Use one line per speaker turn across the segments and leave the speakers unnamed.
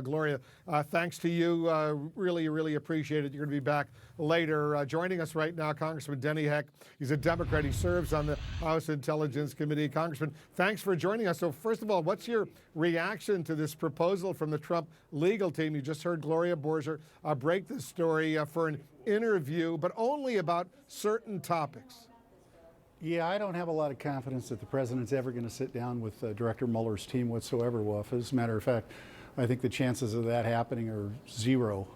Gloria, thanks to you. Really appreciate it. You're going to be back later. Joining us right now, Congressman Denny Heck. He's a Democrat. He serves on the House Intelligence Committee. Congressman, thanks for joining us. So first of all, what's your reaction to this proposal from the Trump legal team? You just heard Gloria Borger break this story for an interview, but only about certain topics.
Yeah, I don't have a lot of confidence that the president's ever going to sit down with Director Mueller's team whatsoever, Wolf. As a matter of fact, I think the chances of that happening are zero,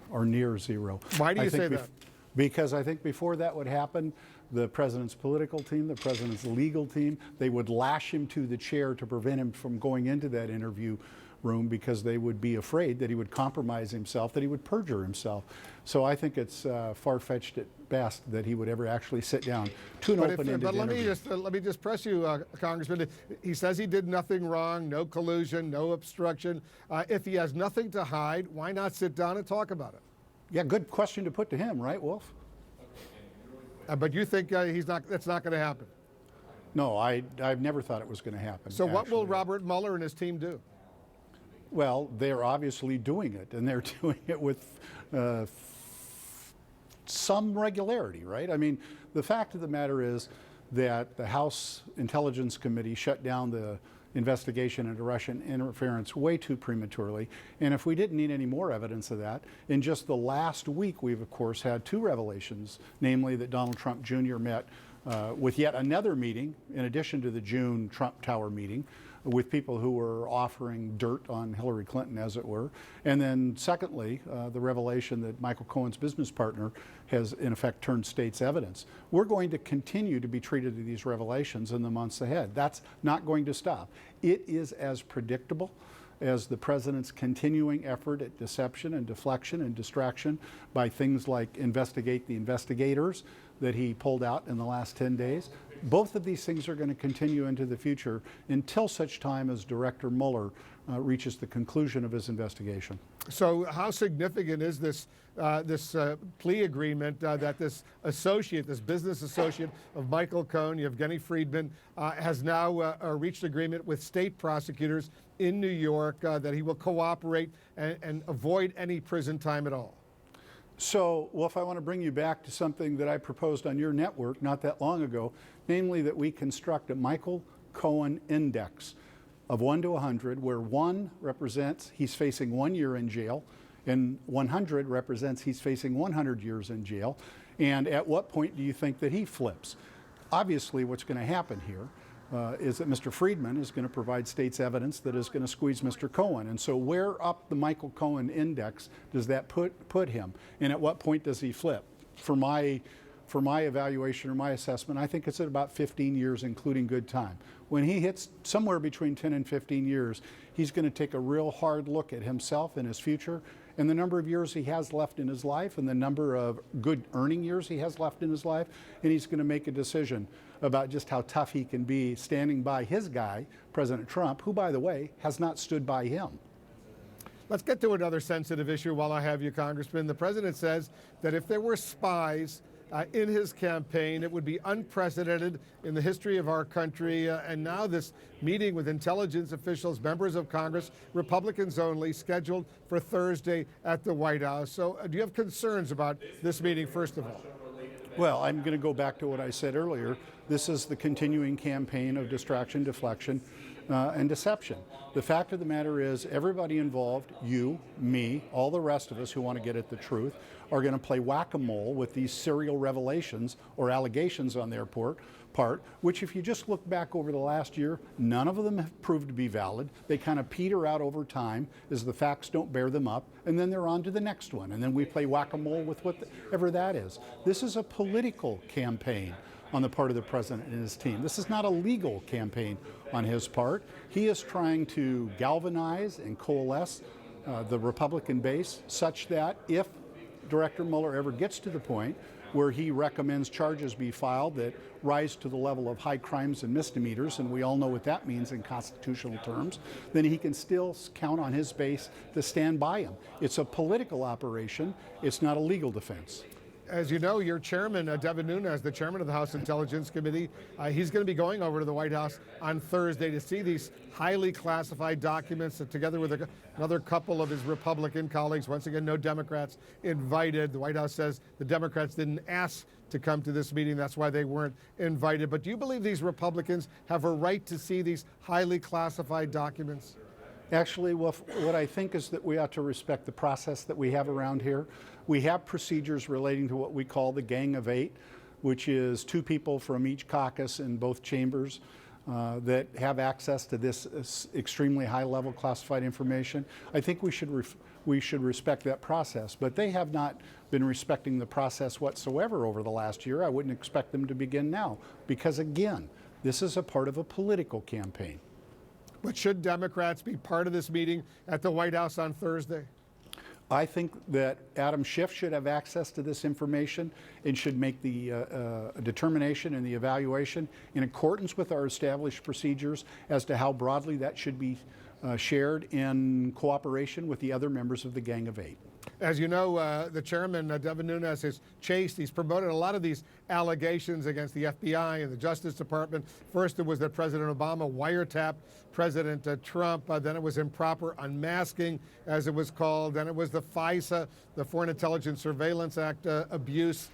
or near zero.
Why do you say that?
Because I think before that would happen, the president's political team, the president's legal team, they would lash him to the chair to prevent him from going into that interview room because they would be afraid that he would compromise himself, that he would perjure himself. So I think it's far-fetched at best that he would ever actually sit down to an open-ended interview.
But let me just press you, Congressman. He says he did nothing wrong, no collusion, no obstruction. If he has nothing to hide, why not sit down and talk about it?
Yeah, good question to put to him, right, Wolf?
But you think that's not going to happen?
No, I've never thought it was going to happen.
So what will Robert Mueller and his team do?
Well, they're obviously doing it, and they're doing it with some regularity, right? I mean, the fact of the matter is that the House Intelligence Committee shut down the investigation into Russian interference way too prematurely. And if we didn't need any more evidence of that, in just the last week, we've, of course, had two revelations, namely that Donald Trump Jr. met with yet another meeting, in addition to the June Trump Tower meeting, with people who were offering dirt on Hillary Clinton, as it were. And then secondly, the revelation that Michael Cohen's business partner has in effect turned state's evidence. We're going to continue to be treated to these revelations in the months ahead. That's not going to stop. It is as predictable as the president's continuing effort at deception and deflection and distraction by things like investigate the investigators that he pulled out in the last 10 days. Both of these things are going to continue into the future until such time as Director Mueller reaches the conclusion of his investigation.
So how significant is this plea agreement that this business associate of Michael Cohen, Yevgeny Friedman, has now reached agreement with state prosecutors in New York that he will cooperate and avoid any prison time at all?
So, Wolf, I want to bring you back to something that I proposed on your network not that long ago, namely that we construct a Michael Cohen index of 1 to 100, where 1 represents he's facing 1 year in jail, and 100 represents he's facing 100 years in jail. And at what point do you think that he flips? Obviously, what's going to happen here is that Mr. Friedman is going to provide state's evidence that is going to squeeze Mr. Cohen. And so where up the Michael Cohen index does that put him? And at what point does he flip? For my evaluation or my assessment, I think it's at about 15 years, including good time. When he hits somewhere between 10 and 15 years, he's going to take a real hard look at himself and his future and the number of years he has left in his life and the number of good earning years he has left in his life. And he's going to make a decision about just how tough he can be standing by his guy, President Trump, who, by the way, has not stood by him.
Let's get to another sensitive issue while I have you, Congressman. The president says that if there were spies in his campaign, it would be unprecedented in the history of our country. And now this meeting with intelligence officials, members of Congress, Republicans only, scheduled for Thursday at the White House. So do you have concerns about this meeting, first of all?
Well, I'm going to go back to what I said earlier. This is the continuing campaign of distraction, deflection, and deception. The fact of the matter is everybody involved, you, me, all the rest of us who want to get at the truth, are going to play whack-a-mole with these serial revelations or allegations on their part, which if you just look back over the last year, none of them have proved to be valid. They kind of peter out over time as the facts don't bear them up, and then they're on to the next one, and then we play whack-a-mole with whatever that is. This is a political campaign on the part of the president and his team. This is not a legal campaign on his part. He is trying to galvanize and coalesce the Republican base such that if Director Mueller ever gets to the point where he recommends charges be filed that rise to the level of high crimes and misdemeanors, and we all know what that means in constitutional terms, then he can still count on his base to stand by him. It's a political operation. It's not a legal defense.
As you know, your chairman, Devin Nunes, the chairman of the House Intelligence Committee, he's going to be going over to the White House on Thursday to see these highly classified documents together with another couple of his Republican colleagues. Once again, no Democrats invited. The White House says the Democrats didn't ask to come to this meeting. That's why they weren't invited. But do you believe these Republicans have a right to see these highly classified documents?
Actually, well, what I think is that we ought to respect the process that we have around here. We have procedures relating to what we call the Gang of Eight, which is 2 people from each caucus in both chambers that have access to this extremely high-level classified information. I think we should respect that process, but they have not been respecting the process whatsoever over the last year. I wouldn't expect them to begin now, because again, this is a part of a political campaign.
But should Democrats be part of this meeting at the White House on Thursday?
I think that Adam Schiff should have access to this information and should make the determination and the evaluation in accordance with our established procedures as to how broadly that should be shared in cooperation with the other members of the Gang of Eight.
As you know, the chairman, Devin Nunes, he's promoted a lot of these allegations against the FBI and the Justice Department. First, it was that President Obama wiretapped President Trump. Then it was improper unmasking, as it was called. Then it was the FISA, the Foreign Intelligence Surveillance Act abuse.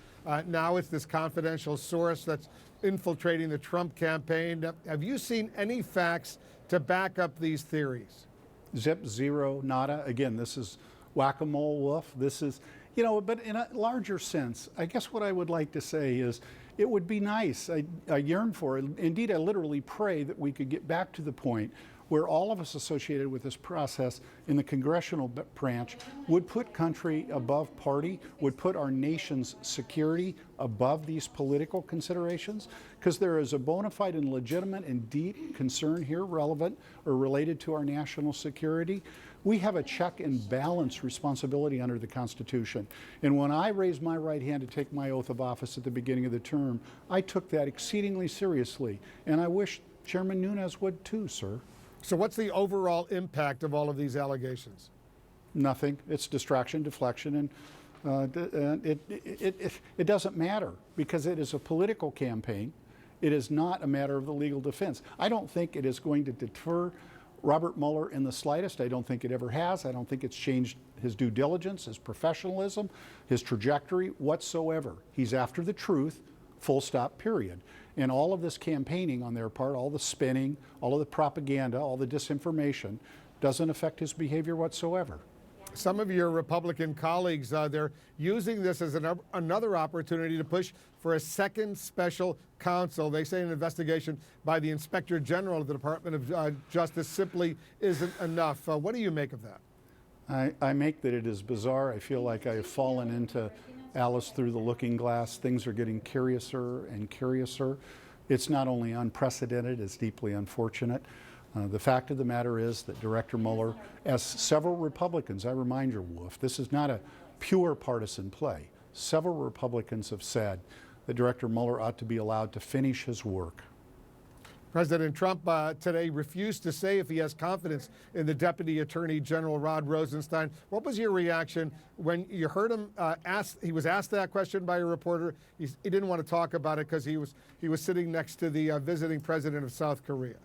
Now it's this confidential source that's infiltrating the Trump campaign. Have you seen any facts to back up these theories?
Zip, zero, nada. Again, this is whack-a-mole, Wolf. This is, you know, but in a larger sense, I guess what I would like to say is it would be nice, I yearn for it, indeed I literally pray that we could get back to the point where all of us associated with this process in the congressional branch would put country above party, would put our nation's security above these political considerations, because there is a bona fide and legitimate and deep concern here relevant or related to our national security. We have a check and balance responsibility under the Constitution. And when I raised my right hand to take my oath of office at the beginning of the term, I took that exceedingly seriously. And I wish Chairman Nunes would too, sir.
So what's the overall impact of all of these allegations?
Nothing. It's distraction, deflection, and it doesn't matter because it is a political campaign. It is not a matter of the legal defense. I don't think it is going to deter Robert Mueller in the slightest. I don't think it ever has. I don't think it's changed his due diligence, his professionalism, his trajectory whatsoever. He's after the truth, full stop, period. And all of this campaigning on their part, all the spinning, all of the propaganda, all the disinformation, doesn't affect his behavior whatsoever.
Some of your Republican colleagues, they're using this as another opportunity to push for a second special counsel. They say an investigation by the Inspector General of the Department of Justice simply isn't enough. What do you make of that?
I make that it is bizarre. I feel like I have fallen into Alice through the looking glass. Things are getting curiouser and curiouser. It's not only unprecedented, it's deeply unfortunate. The fact of the matter is that Director Mueller, as several Republicans, I remind you, Wolf, this is not a pure partisan play. Several Republicans have said that Director Mueller ought to be allowed to finish his work.
President Trump today refused to say if he has confidence in the Deputy Attorney General Rod Rosenstein. What was your reaction when you heard him he was asked that question by a reporter? He didn't want to talk about it because he was sitting next to the visiting president of South Korea.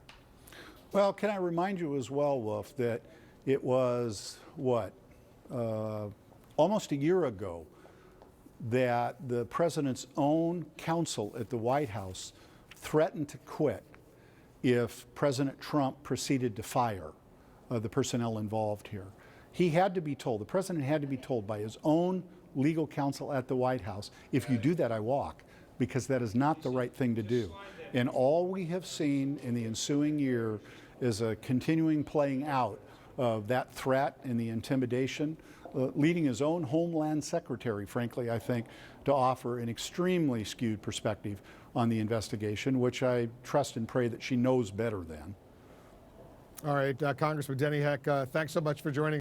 Well, can I remind you as well, Wolf, that it was, almost a year ago that the president's own counsel at the White House threatened to quit if President Trump proceeded to fire the personnel involved here. He had to be told, the president had to be told by his own legal counsel at the White House, if you do that, I walk, because that is not the right thing to do. And all we have seen in the ensuing year is a continuing playing out of that threat and the intimidation, leading his own Homeland Secretary, frankly, I think, to offer an extremely skewed perspective on the investigation, which I trust and pray that she knows better than.
All right, Congressman Denny Heck, thanks so much for joining us.